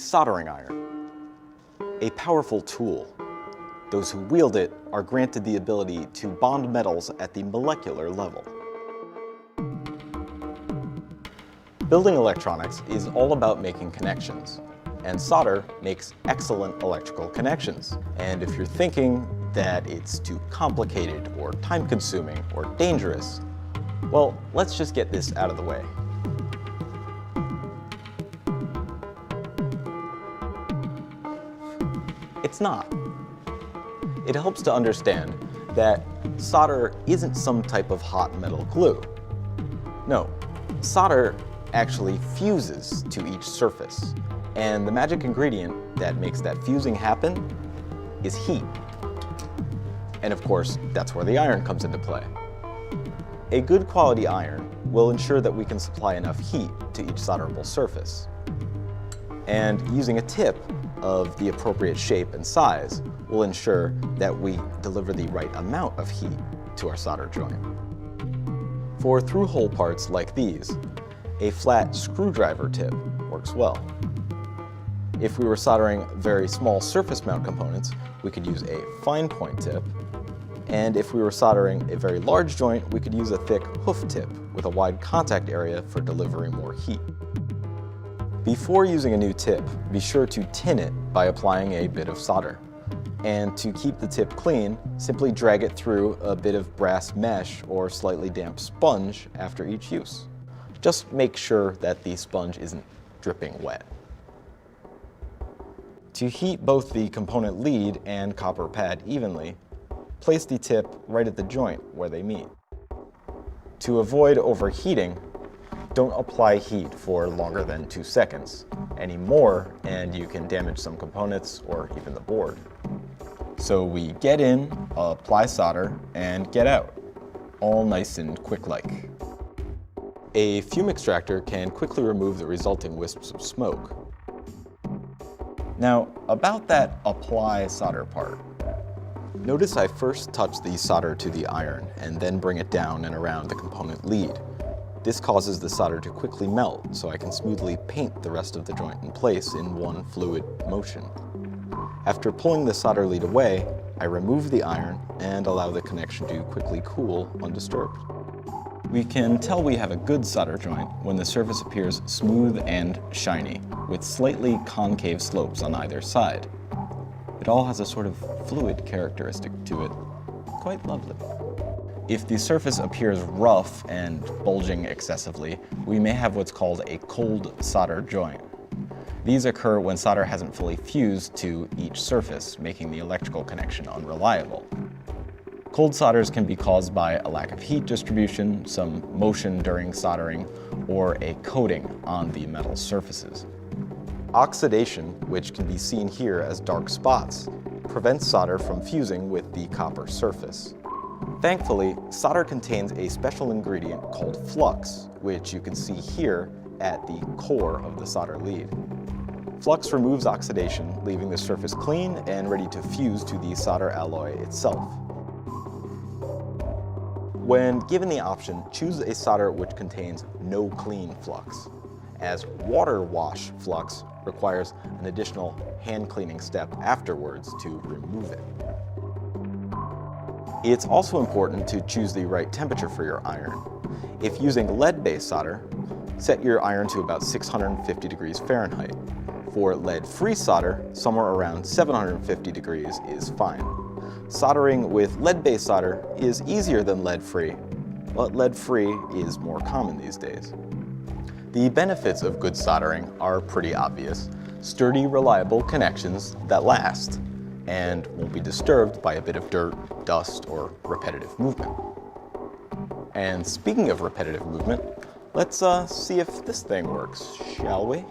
soldering iron. A powerful tool. Those who wield it are granted the ability to bond metals at the molecular level. Building electronics is all about making connections, and solder makes excellent electrical connections. And if you're thinking that it's too complicated or time-consuming or dangerous, well, let's just get this out of the way. It's not. It helps to understand that solder isn't some type of hot metal glue. No, solder actually fuses to each surface, and the magic ingredient that makes that fusing happen is heat. And of course, that's where the iron comes into play. A good quality iron will ensure that we can supply enough heat to each solderable surface. And using a tip of the appropriate shape and size will ensure that we deliver the right amount of heat to our solder joint. For through-hole parts like these, a flat screwdriver tip works well. If we were soldering very small surface mount components, we could use a fine point tip. And if we were soldering a very large joint, we could use a thick hoof tip with a wide contact area for delivering more heat. Before using a new tip, be sure to tin it by applying a bit of solder. And to keep the tip clean, simply drag it through a bit of brass mesh or slightly damp sponge after each use. Just make sure that the sponge isn't dripping wet. To heat both the component lead and copper pad evenly, place the tip right at the joint where they meet. To avoid overheating, don't apply heat for longer than 2 seconds. Any more, and you can damage some components or even the board. So we get in, apply solder, and get out. All nice and quick-like. A fume extractor can quickly remove the resulting wisps of smoke. Now, about that apply solder part. Notice I first touch the solder to the iron and then bring it down and around the component lead. This causes the solder to quickly melt, so I can smoothly paint the rest of the joint in place in one fluid motion. After pulling the solder lead away, I remove the iron and allow the connection to quickly cool undisturbed. We can tell we have a good solder joint when the surface appears smooth and shiny, with slightly concave slopes on either side. It all has a sort of fluid characteristic to it. Quite lovely. If the surface appears rough and bulging excessively, we may have what's called a cold solder joint. These occur when solder hasn't fully fused to each surface, making the electrical connection unreliable. Cold solders can be caused by a lack of heat distribution, some motion during soldering, or a coating on the metal surfaces. Oxidation, which can be seen here as dark spots, prevents solder from fusing with the copper surface. Thankfully, solder contains a special ingredient called flux, which you can see here at the core of the solder lead. Flux removes oxidation, leaving the surface clean and ready to fuse to the solder alloy itself. When given the option, choose a solder which contains no clean flux, as water wash flux requires an additional hand cleaning step afterwards to remove it. It's also important to choose the right temperature for your iron. If using lead-based solder, set your iron to about 650 degrees Fahrenheit. For lead-free solder, somewhere around 750 degrees is fine. Soldering with lead-based solder is easier than lead-free, but lead-free is more common these days. The benefits of good soldering are pretty obvious. Sturdy, reliable connections that last and won't be disturbed by a bit of dirt, dust, or repetitive movement. And speaking of repetitive movement, let's see if this thing works, shall we?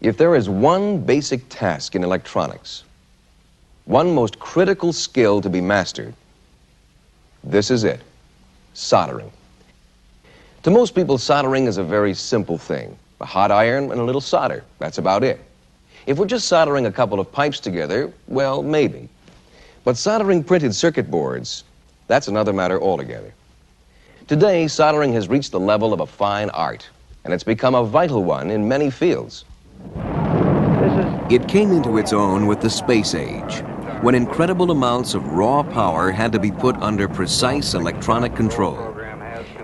If there is one basic task in electronics, one most critical skill to be mastered, this is it: soldering. To most people, soldering is a very simple thing. A hot iron and a little solder, that's about it. If we're just soldering a couple of pipes together, well, maybe. But soldering printed circuit boards, that's another matter altogether. Today, soldering has reached the level of a fine art, and it's become a vital one in many fields. It came into its own with the space age, when incredible amounts of raw power had to be put under precise electronic control.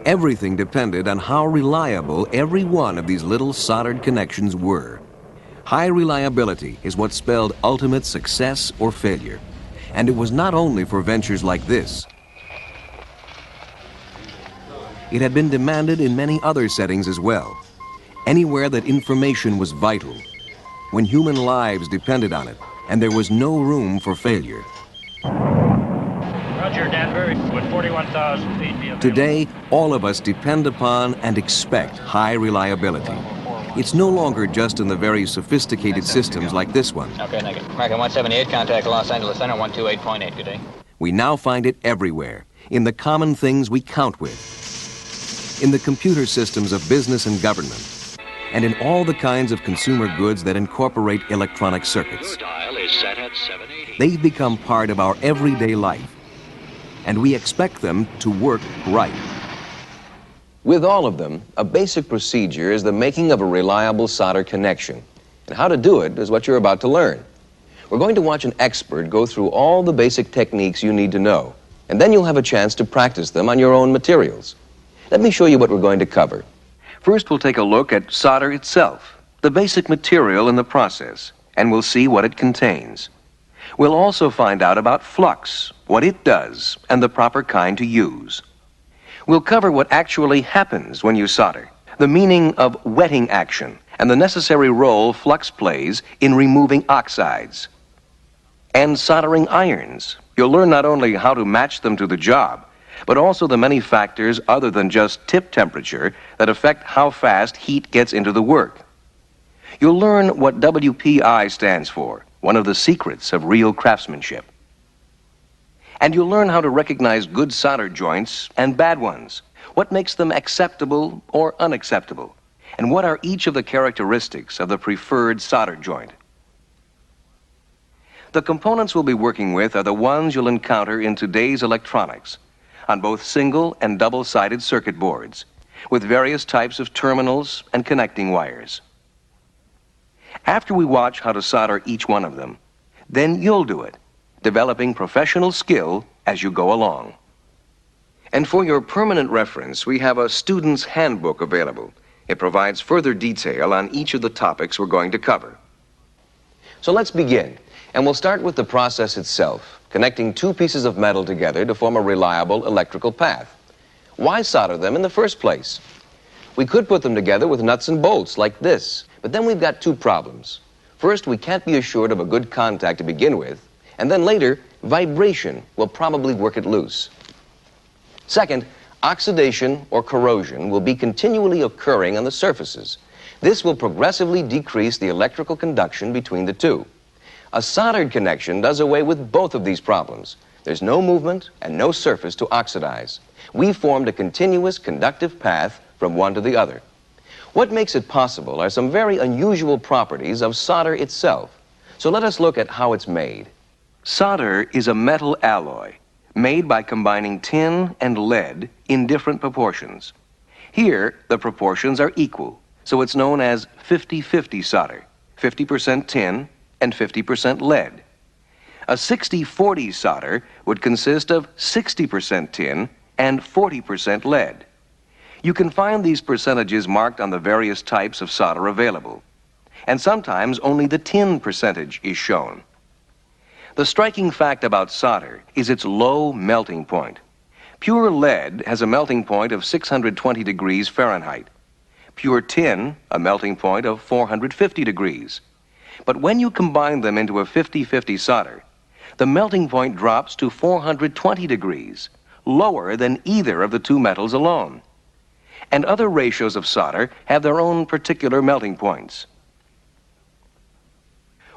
Everything depended on how reliable every one of these little soldered connections were. High reliability is what spelled ultimate success or failure. And it was not only for ventures like this. It had been demanded in many other settings as well. Anywhere that information was vital, when human lives depended on it, and there was no room for failure. Roger, Denver, with 41,000 feet. Today, all of us depend upon and expect high reliability. It's no longer just in the very sophisticated systems like this one. Okay, negative. American 178, contact Los Angeles Center, 128.8, good day. We now find it everywhere, in the common things we count with, in the computer systems of business and government, and in all the kinds of consumer goods that incorporate electronic circuits. Your dial is set at 780. They've become part of our everyday life, and we expect them to work right. With all of them, a basic procedure is the making of a reliable solder connection. And how to do it is what you're about to learn. We're going to watch an expert go through all the basic techniques you need to know, and then you'll have a chance to practice them on your own materials. Let me show you what we're going to cover. First, we'll take a look at solder itself, the basic material in the process, and we'll see what it contains. We'll also find out about flux, what it does, and the proper kind to use. We'll cover what actually happens when you solder, the meaning of wetting action, and the necessary role flux plays in removing oxides. And soldering irons. You'll learn not only how to match them to the job, but also the many factors other than just tip temperature that affect how fast heat gets into the work. You'll learn what WPI stands for, one of the secrets of real craftsmanship. And you'll learn how to recognize good solder joints and bad ones, what makes them acceptable or unacceptable, and what are each of the characteristics of the preferred solder joint. The components we'll be working with are the ones you'll encounter in today's electronics, on both single and double-sided circuit boards, with various types of terminals and connecting wires. After we watch how to solder each one of them, then you'll do it, developing professional skill as you go along. And for your permanent reference, we have a student's handbook available. It provides further detail on each of the topics we're going to cover. So let's begin, and we'll start with the process itself, connecting two pieces of metal together to form a reliable electrical path. Why solder them in the first place? We could put them together with nuts and bolts like this, but then we've got two problems. First, we can't be assured of a good contact to begin with, and then later, vibration will probably work it loose. Second, oxidation or corrosion will be continually occurring on the surfaces. This will progressively decrease the electrical conduction between the two. A soldered connection does away with both of these problems. There's no movement and no surface to oxidize. We formed a continuous conductive path from one to the other. What makes it possible are some very unusual properties of solder itself. So let us look at how it's made. Solder is a metal alloy made by combining tin and lead in different proportions. Here, the proportions are equal, so it's known as 50-50 solder, 50% tin and 50% lead. A 60-40 solder would consist of 60% tin and 40% lead. You can find these percentages marked on the various types of solder available, and sometimes only the tin percentage is shown. The striking fact about solder is its low melting point. Pure lead has a melting point of 620 degrees Fahrenheit. Pure tin, a melting point of 450 degrees. But when you combine them into a 50-50 solder, the melting point drops to 420 degrees, lower than either of the two metals alone. And other ratios of solder have their own particular melting points.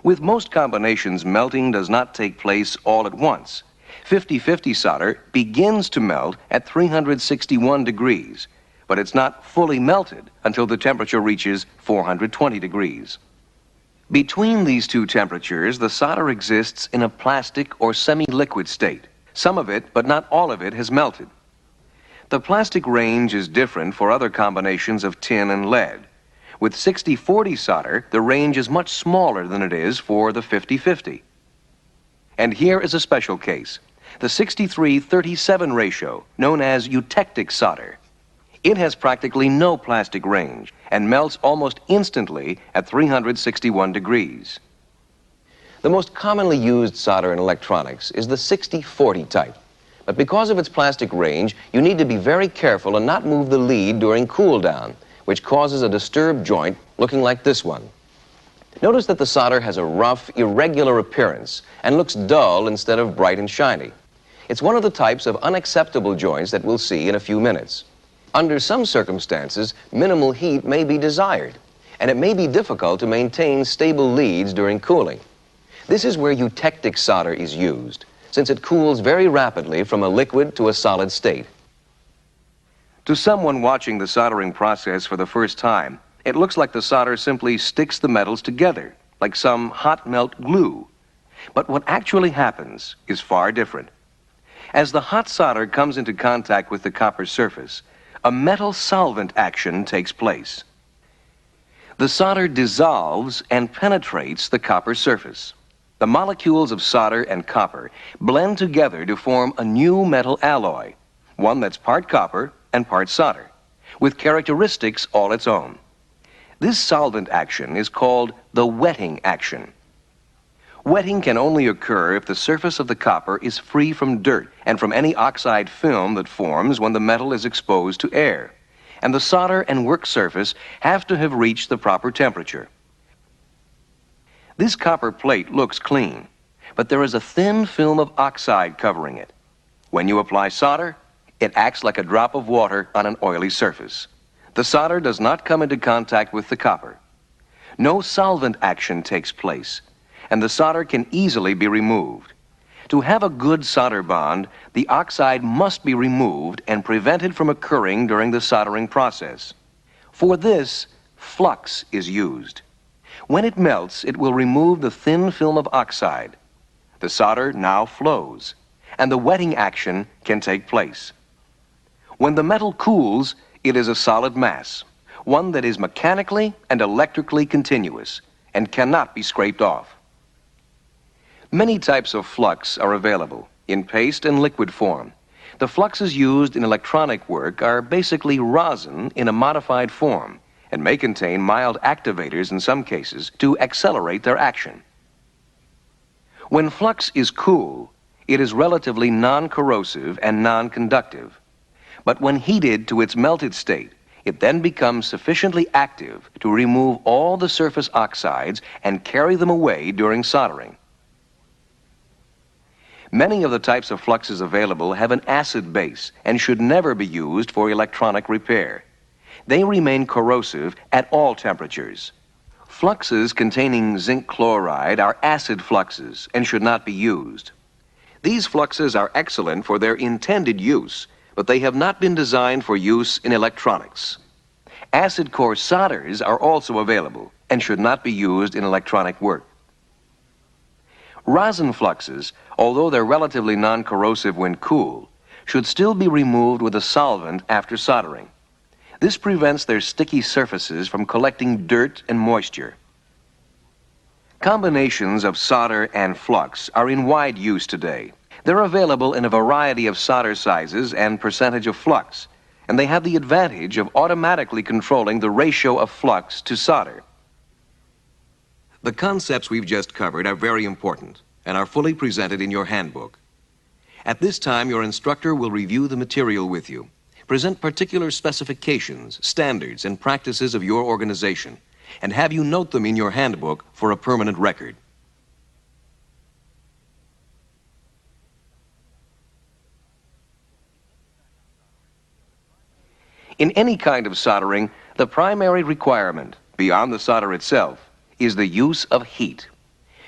With most combinations, melting does not take place all at once. 50-50 solder begins to melt at 361 degrees, but it's not fully melted until the temperature reaches 420 degrees. Between these two temperatures, the solder exists in a plastic or semi-liquid state. Some of it, but not all of it, has melted. The plastic range is different for other combinations of tin and lead. With 60-40 solder, the range is much smaller than it is for the 50-50. And here is a special case, the 63-37 ratio, known as eutectic solder. It has practically no plastic range and melts almost instantly at 361 degrees. The most commonly used solder in electronics is the 60-40 type. But because of its plastic range, you need to be very careful and not move the lead during cool down, which causes a disturbed joint looking like this one. Notice that the solder has a rough, irregular appearance and looks dull instead of bright and shiny. It's one of the types of unacceptable joints that we'll see in a few minutes. Under some circumstances, minimal heat may be desired, and it may be difficult to maintain stable leads during cooling. This is where eutectic solder is used, since it cools very rapidly from a liquid to a solid state. To someone watching the soldering process for the first time, it looks like the solder simply sticks the metals together, like some hot melt glue. But what actually happens is far different. As the hot solder comes into contact with the copper surface, a metal solvent action takes place. The solder dissolves and penetrates the copper surface. The molecules of solder and copper blend together to form a new metal alloy, one that's part copper and part solder, with characteristics all its own. This solvent action is called the wetting action. Wetting can only occur if the surface of the copper is free from dirt and from any oxide film that forms when the metal is exposed to air, and the solder and work surface have to have reached the proper temperature. This copper plate looks clean, but there is a thin film of oxide covering it. When you apply solder, it acts like a drop of water on an oily surface. The solder does not come into contact with the copper. No solvent action takes place, and the solder can easily be removed. To have a good solder bond, the oxide must be removed and prevented from occurring during the soldering process. For this, flux is used. When it melts, it will remove the thin film of oxide. The solder now flows, and the wetting action can take place. When the metal cools, it is a solid mass, one that is mechanically and electrically continuous and cannot be scraped off. Many types of flux are available, in paste and liquid form. The fluxes used in electronic work are basically rosin in a modified form and may contain mild activators in some cases to accelerate their action. When flux is cool, it is relatively non-corrosive and non-conductive. But when heated to its melted state, it then becomes sufficiently active to remove all the surface oxides and carry them away during soldering. Many of the types of fluxes available have an acid base and should never be used for electronic repair. They remain corrosive at all temperatures. Fluxes containing zinc chloride are acid fluxes and should not be used. These fluxes are excellent for their intended use, but they have not been designed for use in electronics. Acid core solders are also available and should not be used in electronic work. Rosin fluxes, although they're relatively non-corrosive when cool, should still be removed with a solvent after soldering. This prevents their sticky surfaces from collecting dirt and moisture. Combinations of solder and flux are in wide use today. They're available in a variety of solder sizes and percentage of flux, and they have the advantage of automatically controlling the ratio of flux to solder. The concepts we've just covered are very important and are fully presented in your handbook. At this time, your instructor will review the material with you, present particular specifications, standards, and practices of your organization, and have you note them in your handbook for a permanent record. In any kind of soldering, the primary requirement, beyond the solder itself, is the use of heat.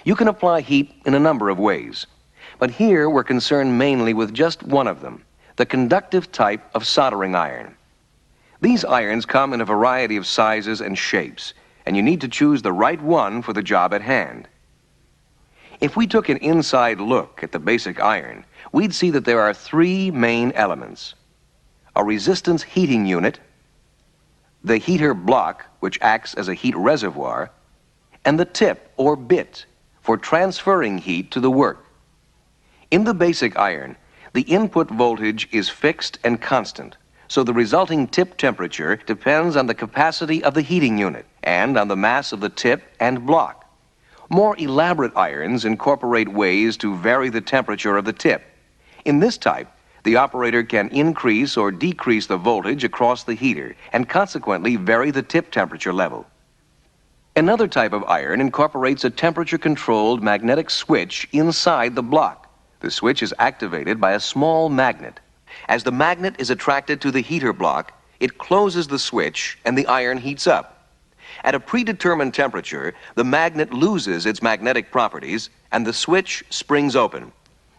You can apply heat in a number of ways, but here we're concerned mainly with just one of them, the conductive type of soldering iron. These irons come in a variety of sizes and shapes, and you need to choose the right one for the job at hand. If we took an inside look at the basic iron, we'd see that there are three main elements: a resistance heating unit, the heater block, which acts as a heat reservoir, and the tip or bit for transferring heat to the work. In the basic iron, the input voltage is fixed and constant, so the resulting tip temperature depends on the capacity of the heating unit and on the mass of the tip and block. More elaborate irons incorporate ways to vary the temperature of the tip. In this type, the operator can increase or decrease the voltage across the heater and consequently vary the tip temperature level. Another type of iron incorporates a temperature-controlled magnetic switch inside the block. The switch is activated by a small magnet. As the magnet is attracted to the heater block, it closes the switch and the iron heats up. At a predetermined temperature, the magnet loses its magnetic properties and the switch springs open.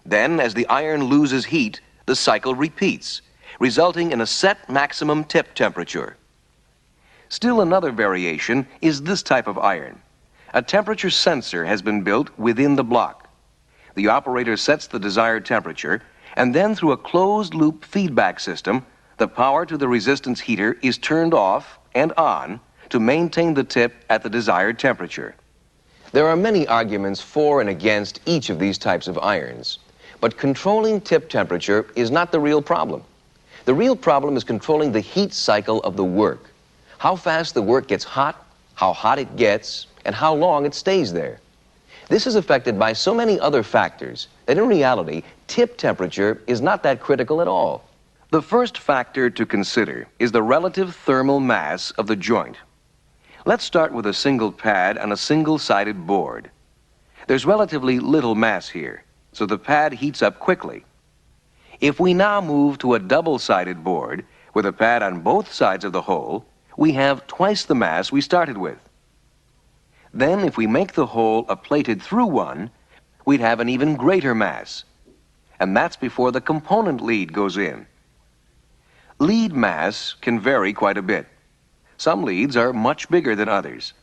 Then, as the iron loses heat, the cycle repeats, resulting in a set maximum tip temperature. Still another variation is this type of iron. A temperature sensor has been built within the block. The operator sets the desired temperature, and then through a closed-loop feedback system, the power to the resistance heater is turned off and on to maintain the tip at the desired temperature. There are many arguments for and against each of these types of irons, but controlling tip temperature is not the real problem. The real problem is controlling the heat cycle of the work. How fast the work gets hot, how hot it gets, and how long it stays there. This is affected by so many other factors that in reality, tip temperature is not that critical at all. The first factor to consider is the relative thermal mass of the joint. Let's start with a single pad on a single-sided board. There's relatively little mass here, so the pad heats up quickly. If we now move to a double-sided board with a pad on both sides of the hole, we have twice the mass we started with. Then, if we make the hole a plated through one, we'd have an even greater mass. And that's before the component lead goes in. Lead mass can vary quite a bit. Some leads are much bigger than others.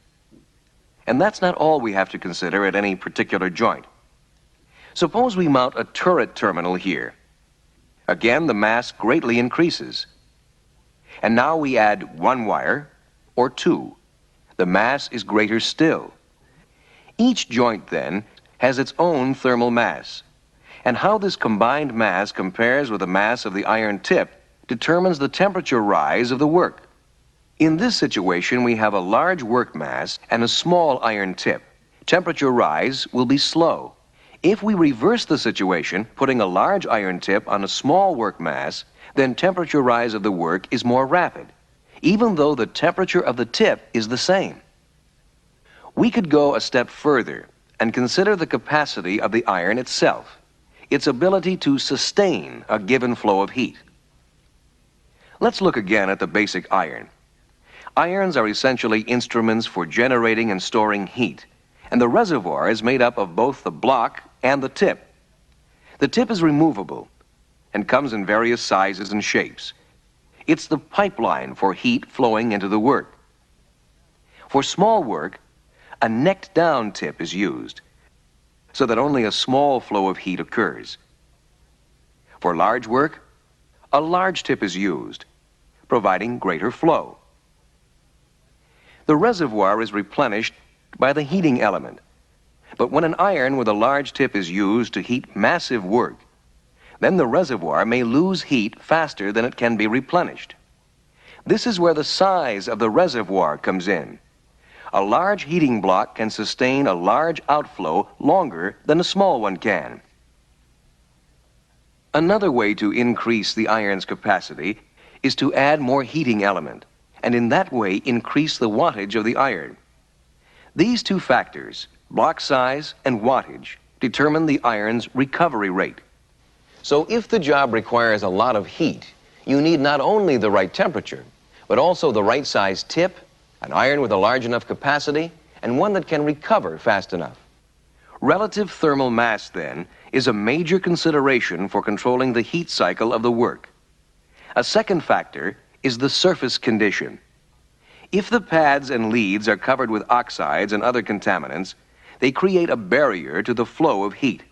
And that's not all we have to consider at any particular joint. Suppose we mount a turret terminal here. Again, the mass greatly increases. And now we add one wire or two. The mass is greater still. Each joint, then, has its own thermal mass. And how this combined mass compares with the mass of the iron tip determines the temperature rise of the work. In this situation, we have a large work mass and a small iron tip. Temperature rise will be slow. If we reverse the situation, putting a large iron tip on a small work mass, then temperature rise of the work is more rapid, even though the temperature of the tip is the same. We could go a step further and consider the capacity of the iron itself, its ability to sustain a given flow of heat. Let's look again at the basic iron. Irons are essentially instruments for generating and storing heat, and the reservoir is made up of both the block and the tip. The tip is removable and comes in various sizes and shapes. It's the pipeline for heat flowing into the work. For small work, a necked-down tip is used so that only a small flow of heat occurs. For large work, a large tip is used, providing greater flow. The reservoir is replenished by the heating element, but when an iron with a large tip is used to heat massive work, then the reservoir may lose heat faster than it can be replenished. This is where the size of the reservoir comes in. A large heating block can sustain a large outflow longer than a small one can. Another way to increase the iron's capacity is to add more heating element, and in that way increase the wattage of the iron. These two factors, block size and wattage, determine the iron's recovery rate. So if the job requires a lot of heat, you need not only the right temperature, but also the right size tip, an iron with a large enough capacity, and one that can recover fast enough. Relative thermal mass, then, is a major consideration for controlling the heat cycle of the work. A second factor is the surface condition. If the pads and leads are covered with oxides and other contaminants, they create a barrier to the flow of heat.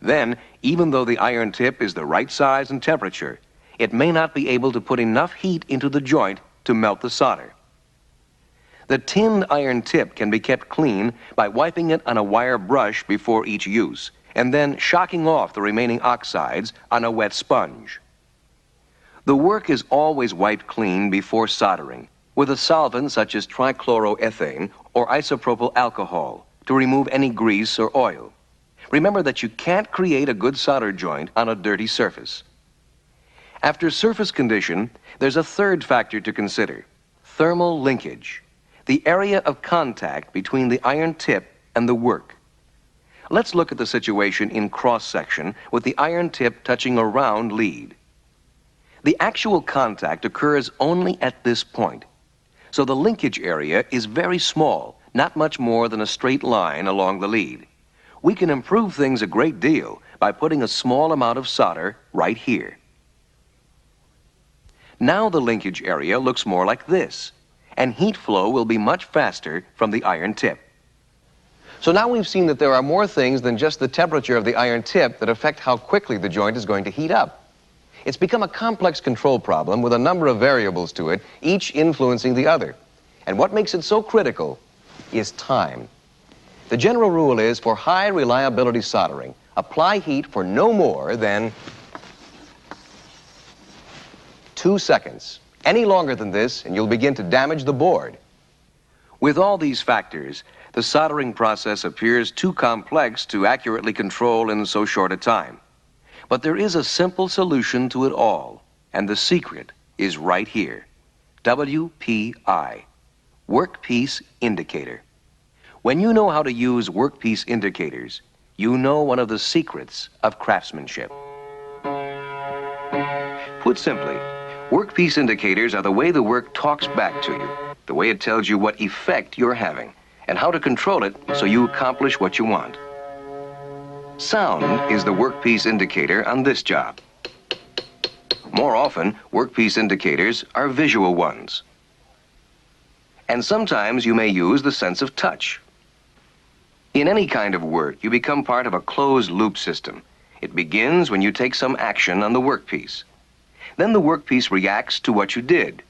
Then, even though the iron tip is the right size and temperature, it may not be able to put enough heat into the joint to melt the solder. The tinned iron tip can be kept clean by wiping it on a wire brush before each use, and then shocking off the remaining oxides on a wet sponge. The work is always wiped clean before soldering, with a solvent such as trichloroethane or isopropyl alcohol to remove any grease or oil. Remember that you can't create a good solder joint on a dirty surface. After surface condition, there's a third factor to consider: thermal linkage, the area of contact between the iron tip and the work. Let's look at the situation in cross-section with the iron tip touching a round lead. The actual contact occurs only at this point, so the linkage area is very small, not much more than a straight line along the lead. We can improve things a great deal by putting a small amount of solder right here. Now the linkage area looks more like this, and heat flow will be much faster from the iron tip. So now we've seen that there are more things than just the temperature of the iron tip that affect how quickly the joint is going to heat up. It's become a complex control problem with a number of variables to it, each influencing the other. And what makes it so critical is time. The general rule is, for high reliability soldering, apply heat for no more than 2 seconds. Any longer than this, and you'll begin to damage the board. With all these factors, the soldering process appears too complex to accurately control in so short a time. But there is a simple solution to it all, and the secret is right here. WPI, Workpiece Indicator. When you know how to use workpiece indicators, you know one of the secrets of craftsmanship. Put simply, workpiece indicators are the way the work talks back to you, the way it tells you what effect you're having, and how to control it so you accomplish what you want. Sound is the workpiece indicator on this job. More often, workpiece indicators are visual ones. And sometimes you may use the sense of touch. In any kind of work, you become part of a closed loop system. It begins when you take some action on the workpiece. Then the workpiece reacts to what you did.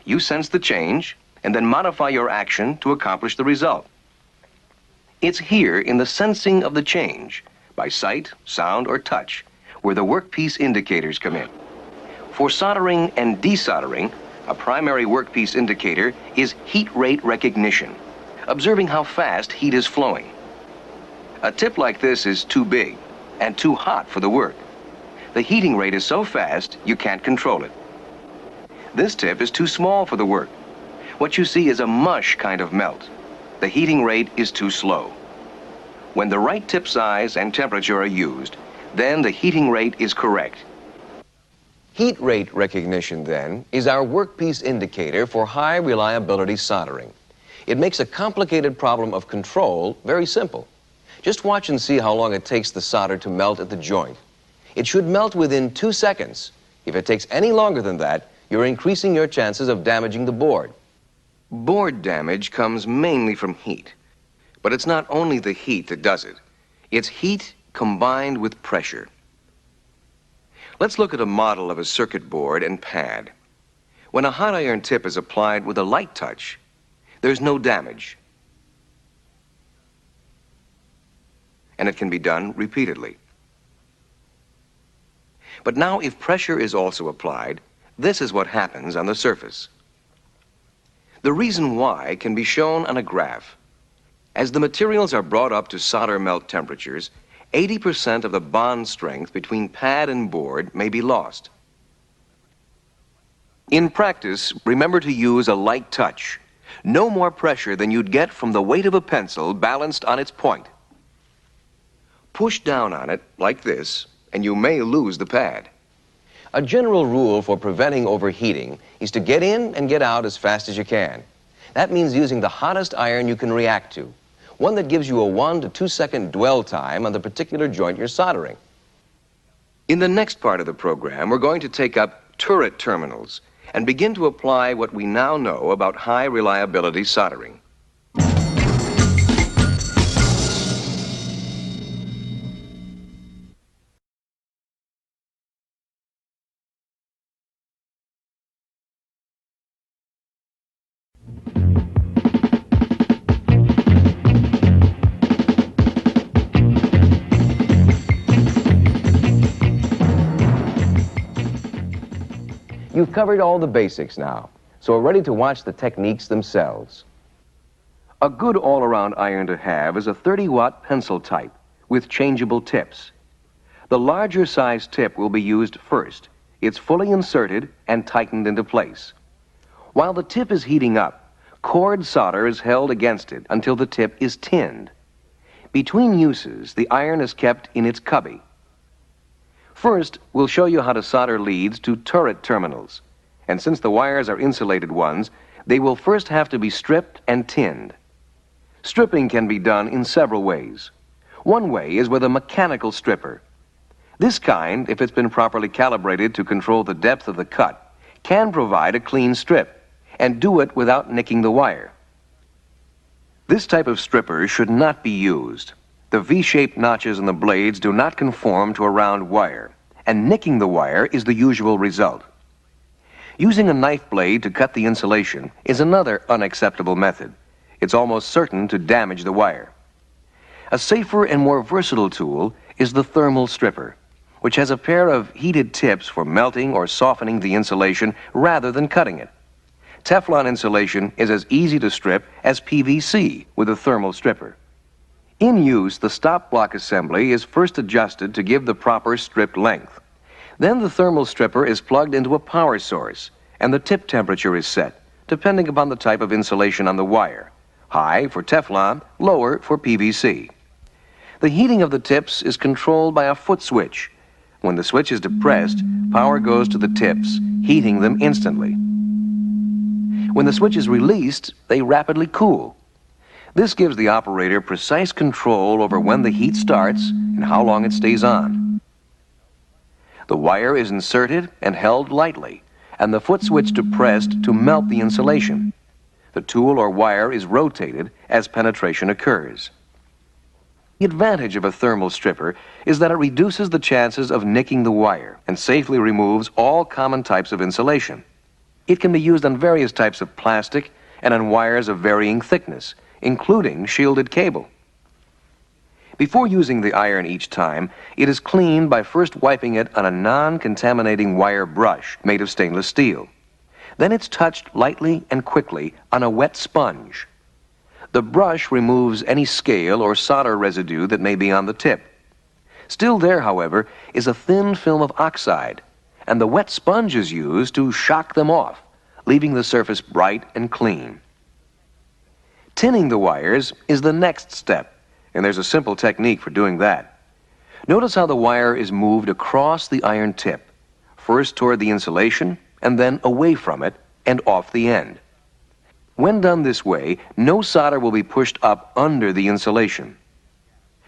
You sense the change and then modify your action to accomplish the result. It's here in the sensing of the change, by sight, sound, or touch, where the workpiece indicators come in. For soldering and desoldering, a primary workpiece indicator is heat rate recognition, observing how fast heat is flowing. A tip like this is too big and too hot for the work. The heating rate is so fast, you can't control it. This tip is too small for the work. What you see is a mush kind of melt. The heating rate is too slow. When the right tip size and temperature are used, then the heating rate is correct. Heat rate recognition, then, is our workpiece indicator for high reliability soldering. It makes a complicated problem of control very simple. Just watch and see how long it takes the solder to melt at the joint. It should melt within 2 seconds. If it takes any longer than that, you're increasing your chances of damaging the board. Board damage comes mainly from heat. But it's not only the heat that does it. It's heat combined with pressure. Let's look at a model of a circuit board and pad. When a hot iron tip is applied with a light touch, there's no damage. And it can be done repeatedly. But now, if pressure is also applied, this is what happens on the surface. The reason why can be shown on a graph. As the materials are brought up to solder melt temperatures, 80% of the bond strength between pad and board may be lost. In practice, remember to use a light touch. No more pressure than you'd get from the weight of a pencil balanced on its point. Push down on it like this, and you may lose the pad. A general rule for preventing overheating is to get in and get out as fast as you can. That means using the hottest iron you can react to. one that gives you a 1 to 2 second dwell time on the particular joint you're soldering. In the next part of the program, we're going to take up turret terminals and begin to apply what we now know about high reliability soldering. You've covered all the basics now, so we're ready to watch the techniques themselves. A good all-around iron to have is a 30-watt pencil type with changeable tips. The larger size tip will be used first. It's fully inserted and tightened into place. While the tip is heating up, cord solder is held against it until the tip is tinned. Between uses, the iron is kept in its cubby. First, we'll show you how to solder leads to turret terminals. And since the wires are insulated ones, they will first have to be stripped and tinned. Stripping can be done in several ways. One way is with a mechanical stripper. This kind, if it's been properly calibrated to control the depth of the cut, can provide a clean strip and do it without nicking the wire. This type of stripper should not be used. The V-shaped notches in the blades do not conform to a round wire, and nicking the wire is the usual result. Using a knife blade to cut the insulation is another unacceptable method. It's almost certain to damage the wire. A safer and more versatile tool is the thermal stripper, which has a pair of heated tips for melting or softening the insulation rather than cutting it. Teflon insulation is as easy to strip as PVC with a thermal stripper. In use, the stop block assembly is first adjusted to give the proper stripped length. Then the thermal stripper is plugged into a power source, and the tip temperature is set, depending upon the type of insulation on the wire. High for Teflon, lower for PVC. The heating of the tips is controlled by a foot switch. When the switch is depressed, power goes to the tips, heating them instantly. When the switch is released, they rapidly cool. This gives the operator precise control over when the heat starts and how long it stays on. The wire is inserted and held lightly, and the foot switch depressed to melt the insulation. The tool or wire is rotated as penetration occurs. The advantage of a thermal stripper is that it reduces the chances of nicking the wire and safely removes all common types of insulation. It can be used on various types of plastic and on wires of varying thickness, including shielded cable. Before using the iron each time, it is cleaned by first wiping it on a non-contaminating wire brush made of stainless steel. Then it's touched lightly and quickly on a wet sponge. The brush removes any scale or solder residue that may be on the tip. Still there, however, is a thin film of oxide, and the wet sponge is used to shock them off, leaving the surface bright and clean. Tinning the wires is the next step, and there's a simple technique for doing that. Notice how the wire is moved across the iron tip, first toward the insulation, and then away from it and off the end. When done this way, no solder will be pushed up under the insulation.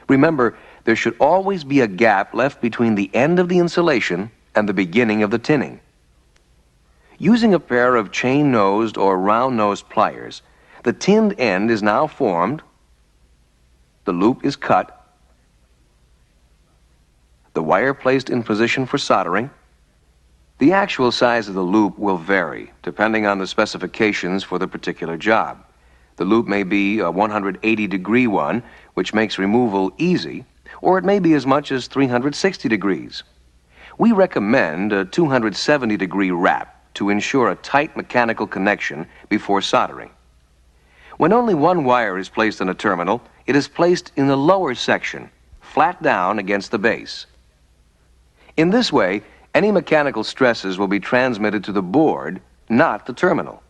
Remember, there should always be a gap left between the end of the insulation and the beginning of the tinning. Using a pair of chain-nosed or round-nosed pliers, the tinned end is now formed, the loop is cut, the wire placed in position for soldering. The actual size of the loop will vary, depending on the specifications for the particular job. The loop may be a 180-degree one, which makes removal easy, or it may be as much as 360 degrees. We recommend a 270-degree wrap to ensure a tight mechanical connection before soldering. When only one wire is placed on a terminal, it is placed in the lower section, flat down against the base. In this way, any mechanical stresses will be transmitted to the board, not the terminal.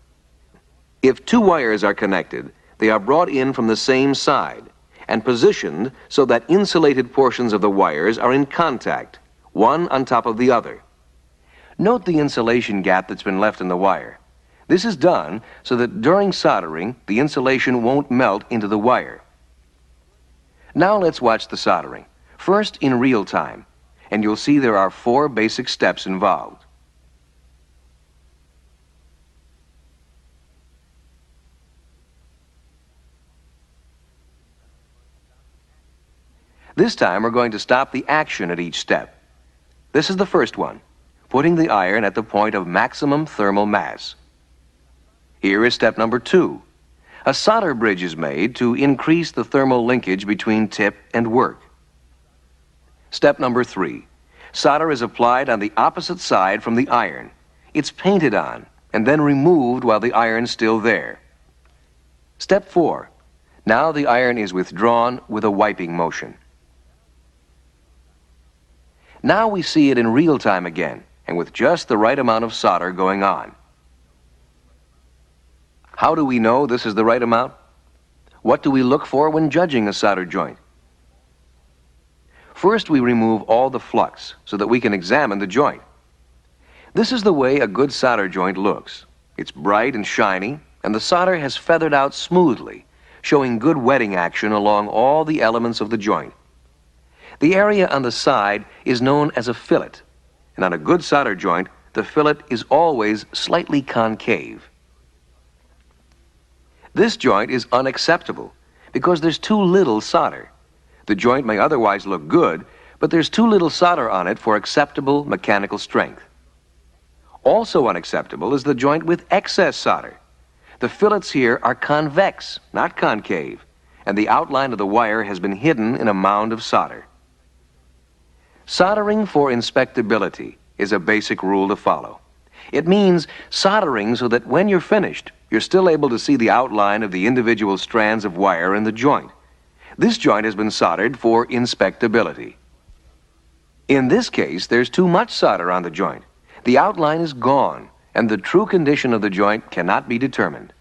If two wires are connected, they are brought in from the same side and positioned so that insulated portions of the wires are in contact, one on top of the other. Note the insulation gap that's been left in the wire. This is done so that during soldering, the insulation won't melt into the wire. Now let's watch the soldering. First in real time, and you'll see there are 4 basic steps involved. This time we're going to stop the action at each step. This is the first one, putting the iron at the point of maximum thermal mass. Here is step number 2. A solder bridge is made to increase the thermal linkage between tip and work. Step number 3. Solder is applied on the opposite side from the iron. It's painted on and then removed while the iron's still there. Step 4. Now the iron is withdrawn with a wiping motion. Now we see it in real time again, and with just the right amount of solder going on. How do we know this is the right amount? What do we look for when judging a solder joint? First, we remove all the flux so that we can examine the joint. This is the way a good solder joint looks. It's bright and shiny, and the solder has feathered out smoothly, showing good wetting action along all the elements of the joint. The area on the side is known as a fillet, and on a good solder joint, the fillet is always slightly concave. This joint is unacceptable because there's too little solder. The joint may otherwise look good, but there's too little solder on it for acceptable mechanical strength. Also unacceptable is the joint with excess solder. The fillets here are convex, not concave, and the outline of the wire has been hidden in a mound of solder. Soldering for inspectability is a basic rule to follow. It means soldering so that when you're finished, you're still able to see the outline of the individual strands of wire in the joint. This joint has been soldered for inspectability. In this case, there's too much solder on the joint. The outline is gone, and the true condition of the joint cannot be determined.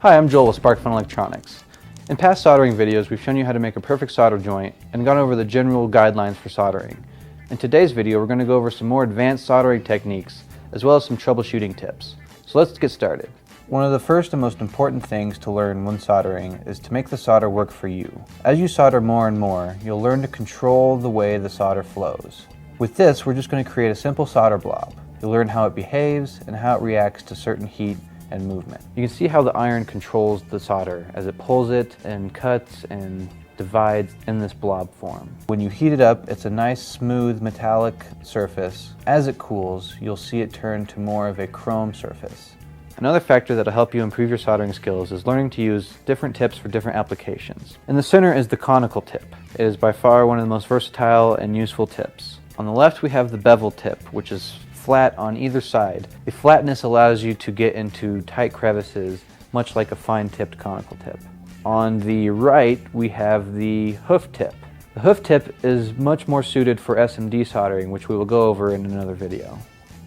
Hi, I'm Joel with Sparkfun Electronics. In past soldering videos, we've shown you how to make a perfect solder joint and gone over the general guidelines for soldering. In today's video, we're going to go over some more advanced soldering techniques, as well as some troubleshooting tips. So let's get started. One of the first and most important things to learn when soldering is to make the solder work for you. As you solder more and more, you'll learn to control the way the solder flows. With this, we're just going to create a simple solder blob. You'll learn how it behaves and how it reacts to certain heat and movement. You can see how the iron controls the solder as it pulls it and cuts and divides in this blob form. When you heat it up, it's a nice smooth metallic surface. As it cools, you'll see it turn to more of a chrome surface. Another factor that'll help you improve your soldering skills is learning to use different tips for different applications. In the center is the conical tip. It is by far one of the most versatile and useful tips. On the left we have the bevel tip, which is flat on either side. The flatness allows you to get into tight crevices, much like a fine-tipped conical tip. On the right, we have the hoof tip. The hoof tip is much more suited for SMD soldering, which we will go over in another video.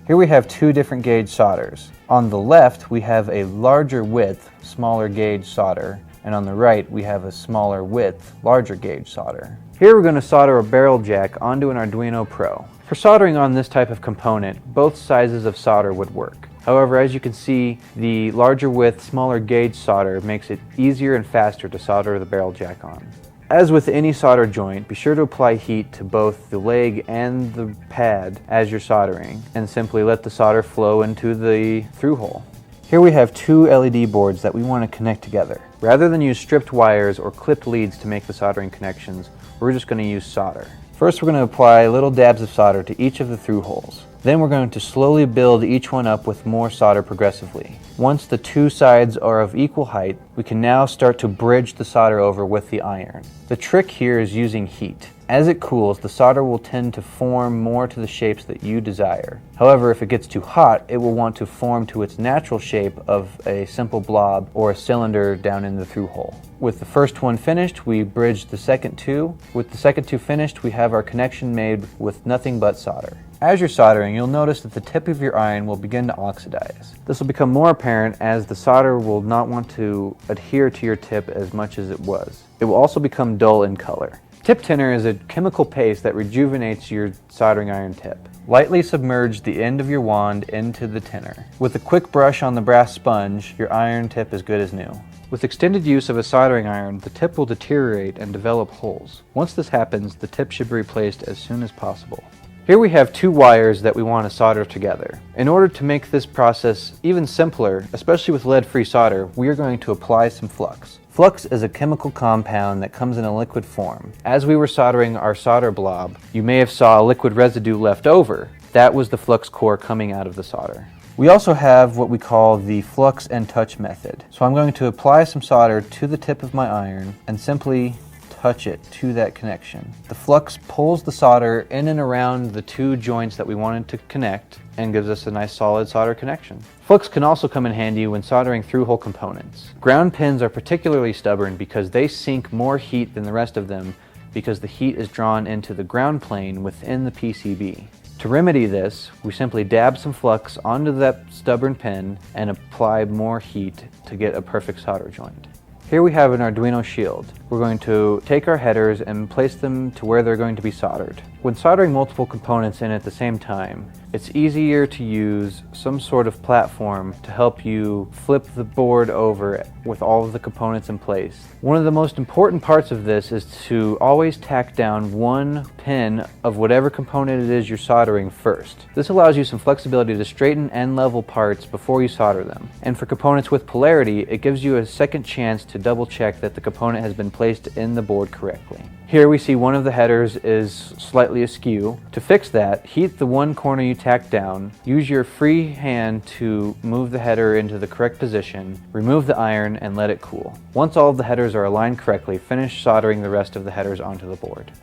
Here we have two different gauge solders. On the left, we have a larger width, smaller gauge solder, and on the right, we have a smaller width, larger gauge solder. Here we're going to solder a barrel jack onto an Arduino Pro. For soldering on this type of component, both sizes of solder would work. However, as you can see, the larger width, smaller gauge solder makes it easier and faster to solder the barrel jack on. As with any solder joint, be sure to apply heat to both the leg and the pad as you're soldering, and simply let the solder flow into the through hole. Here we have two LED boards that we want to connect together. Rather than use stripped wires or clipped leads to make the soldering connections, we're just going to use solder. First, we're going to apply little dabs of solder to each of the through holes. Then we're going to slowly build each one up with more solder progressively. Once the two sides are of equal height, we can now start to bridge the solder over with the iron. The trick here is using heat. As it cools, the solder will tend to form more to the shapes that you desire. However, if it gets too hot, it will want to form to its natural shape of a simple blob or a cylinder down in the through hole. With the first one finished, we bridge the second two. With the second two finished, we have our connection made with nothing but solder. As you're soldering, you'll notice that the tip of your iron will begin to oxidize. This will become more apparent as the solder will not want to adhere to your tip as much as it was. It will also become dull in color. Tip tinner is a chemical paste that rejuvenates your soldering iron tip. Lightly submerge the end of your wand into the tinner. With a quick brush on the brass sponge, your iron tip is good as new. With extended use of a soldering iron, the tip will deteriorate and develop holes. Once this happens, the tip should be replaced as soon as possible. Here we have two wires that we want to solder together. In order to make this process even simpler, especially with lead-free solder, we are going to apply some flux. Flux is a chemical compound that comes in a liquid form. As we were soldering our solder blob, you may have saw a liquid residue left over. That was the flux core coming out of the solder. We also have what we call the flux and touch method. So I'm going to apply some solder to the tip of my iron and simply touch it to that connection. The flux pulls the solder in and around the two joints that we wanted to connect and gives us a nice solid solder connection. Flux can also come in handy when soldering through-hole components. Ground pins are particularly stubborn because they sink more heat than the rest of them because the heat is drawn into the ground plane within the PCB. To remedy this, we simply dab some flux onto that stubborn pin and apply more heat to get a perfect solder joint. Here we have an Arduino shield. We're going to take our headers and place them to where they're going to be soldered. When soldering multiple components in at the same time, it's easier to use some sort of platform to help you flip the board over with all of the components in place. One of the most important parts of this is to always tack down one pin of whatever component it is you're soldering first. This allows you some flexibility to straighten and level parts before you solder them. And for components with polarity, it gives you a second chance to double check that the component has been placed in the board correctly. Here we see one of the headers is slightly askew. To fix that, heat the one corner you tacked down, use your free hand to move the header into the correct position, remove the iron and let it cool. Once all of the headers are aligned correctly, finish soldering the rest of the headers onto the board.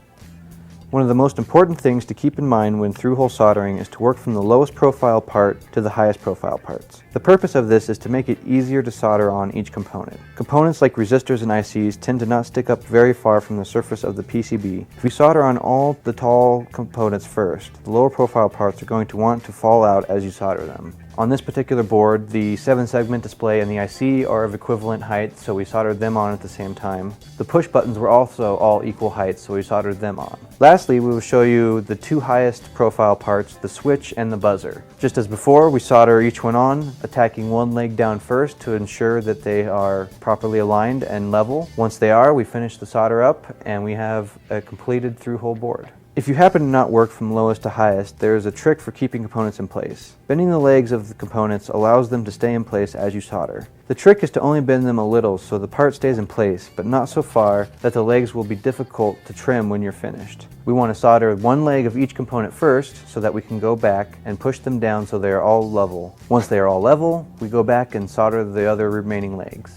One of the most important things to keep in mind when through-hole soldering is to work from the lowest profile part to the highest profile parts. The purpose of this is to make it easier to solder on each component. Components like resistors and ICs tend to not stick up very far from the surface of the PCB. If you solder on all the tall components first, the lower profile parts are going to want to fall out as you solder them. On this particular board, the 7-segment display and the IC are of equivalent height, so we soldered them on at the same time. The push buttons were also all equal height, so we soldered them on. Lastly, we will show you the two highest profile parts, the switch and the buzzer. Just as before, we solder each one on, attacking one leg down first to ensure that they are properly aligned and level. Once they are, we finish the solder up and we have a completed through-hole board. If you happen to not work from lowest to highest, there is a trick for keeping components in place. Bending the legs of the components allows them to stay in place as you solder. The trick is to only bend them a little so the part stays in place, but not so far that the legs will be difficult to trim when you're finished. We want to solder one leg of each component first so that we can go back and push them down so they are all level. Once they are all level, we go back and solder the other remaining legs.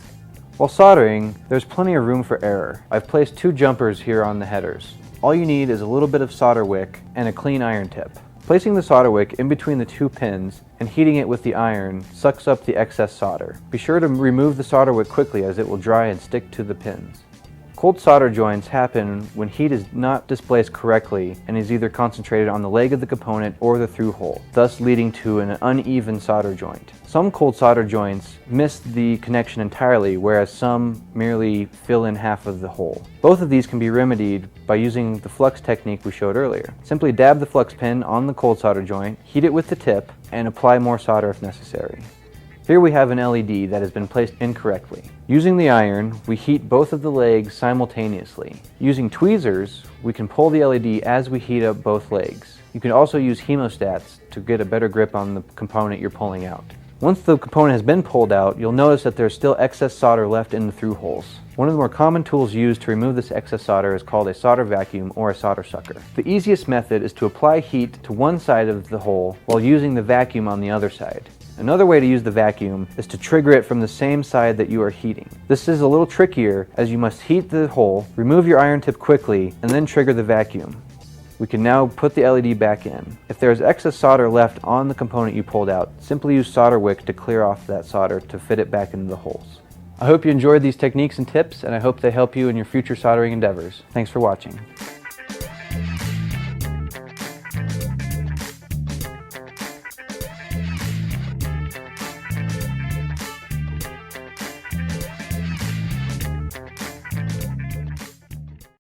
While soldering, there's plenty of room for error. I've placed two jumpers here on the headers. All you need is a little bit of solder wick and a clean iron tip. Placing the solder wick in between the two pins and heating it with the iron sucks up the excess solder. Be sure to remove the solder wick quickly as it will dry and stick to the pins. Cold solder joints happen when heat is not displaced correctly and is either concentrated on the leg of the component or the through hole, thus leading to an uneven solder joint. Some cold solder joints miss the connection entirely, whereas some merely fill in half of the hole. Both of these can be remedied by using the flux technique we showed earlier. Simply dab the flux pin on the cold solder joint, heat it with the tip, and apply more solder if necessary. Here we have an LED that has been placed incorrectly. Using the iron, we heat both of the legs simultaneously. Using tweezers, we can pull the LED as we heat up both legs. You can also use hemostats to get a better grip on the component you're pulling out. Once the component has been pulled out, you'll notice that there's still excess solder left in the through holes. One of the more common tools used to remove this excess solder is called a solder vacuum or a solder sucker. The easiest method is to apply heat to one side of the hole while using the vacuum on the other side. Another way to use the vacuum is to trigger it from the same side that you are heating. This is a little trickier as you must heat the hole, remove your iron tip quickly, and then trigger the vacuum. We can now put the LED back in. If there is excess solder left on the component you pulled out, simply use solder wick to clear off that solder to fit it back into the holes. I hope you enjoyed these techniques and tips, and I hope they help you in your future soldering endeavors. Thanks for watching.